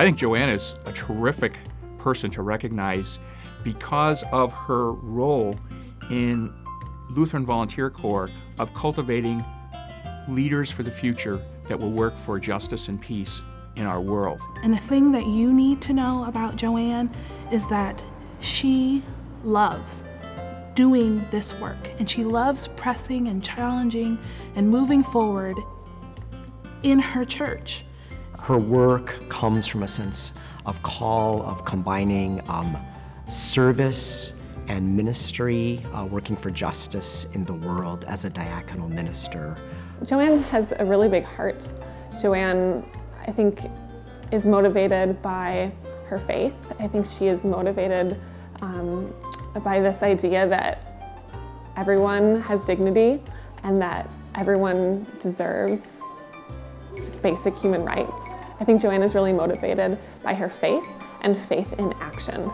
I think Joanne is a terrific person to recognize because of her role in Lutheran Volunteer Corps of cultivating leaders for the future that will work for justice and peace in our world. And the thing that you need to know about Joanne is that she loves doing this work, and she loves pressing and challenging and moving forward in her church. Her work comes from a sense of call, of combining service and ministry, working for justice in the world as a diaconal minister. Joanne has a really big heart. Joanne, I think, is motivated by her faith. I think she is motivated by this idea that everyone has dignity and that everyone deserves just basic human rights. I think Joanne is really motivated by her faith and faith in action.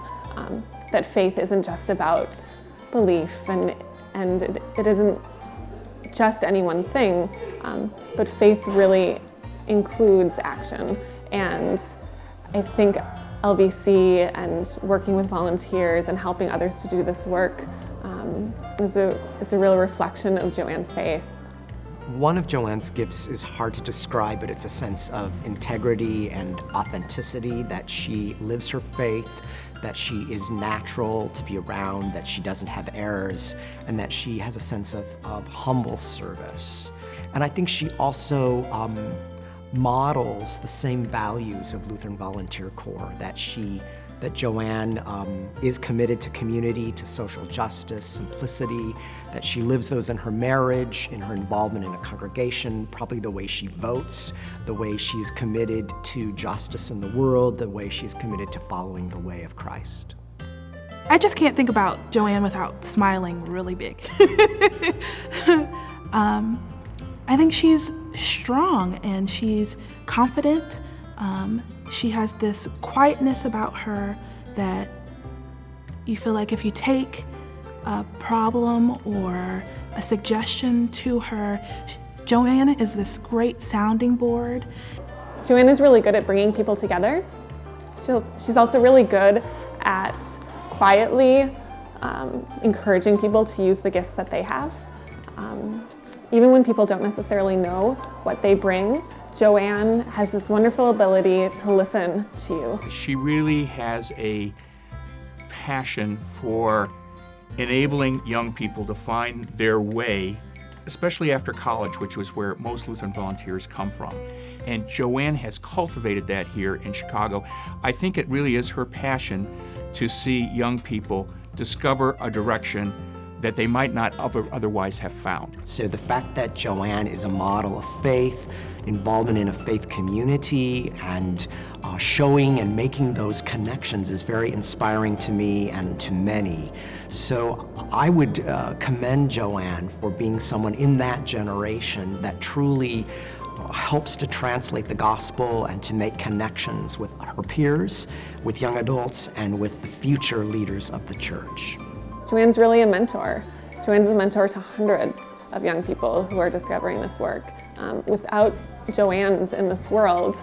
That faith isn't just about belief and it isn't just any one thing, but faith really includes action. And I think LVC and working with volunteers and helping others to do this work is a real reflection of Joanne's faith. One of Joanne's gifts is hard to describe, but it's a sense of integrity and authenticity, that she lives her faith, that she is natural to be around, that she doesn't have errors, and that she has a sense of humble service. And I think she also models the same values of Lutheran Volunteer Corps, that Joanne is committed to community, to social justice, simplicity, that she lives those in her marriage, in her involvement in a congregation, probably the way she votes, the way she's committed to justice in the world, the way she's committed to following the way of Christ. I just can't think about Joanne without smiling really big. I think she's strong and she's confident. She has this quietness about her that you feel like if you take a problem or a suggestion to her, Joanne is this great sounding board. Joanne is really good at bringing people together. She's also really good at quietly encouraging people to use the gifts that they have. Even when people don't necessarily know what they bring, Joanne has this wonderful ability to listen to you. She really has a passion for enabling young people to find their way, especially after college, which was where most Lutheran volunteers come from. And Joanne has cultivated that here in Chicago. I think it really is her passion to see young people discover a direction that they might not otherwise have found. So the fact that Joanne is a model of faith, involvement in a faith community, and showing and making those connections is very inspiring to me and to many. So I would commend Joanne for being someone in that generation that truly helps to translate the gospel and to make connections with her peers, with young adults, and with the future leaders of the church. Joanne's really a mentor. Joanne's a mentor to hundreds of young people who are discovering this work. Without Joanne's in this world,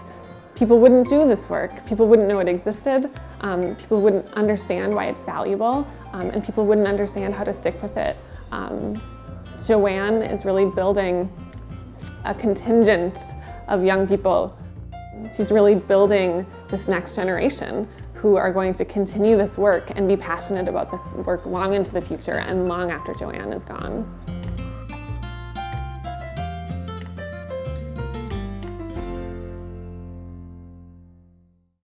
people wouldn't do this work. People wouldn't know it existed. People wouldn't understand why it's valuable, and people wouldn't understand how to stick with it. Joanne is really building a contingent of young people. She's really building this next generation who are going to continue this work and be passionate about this work long into the future and long after Joanne is gone.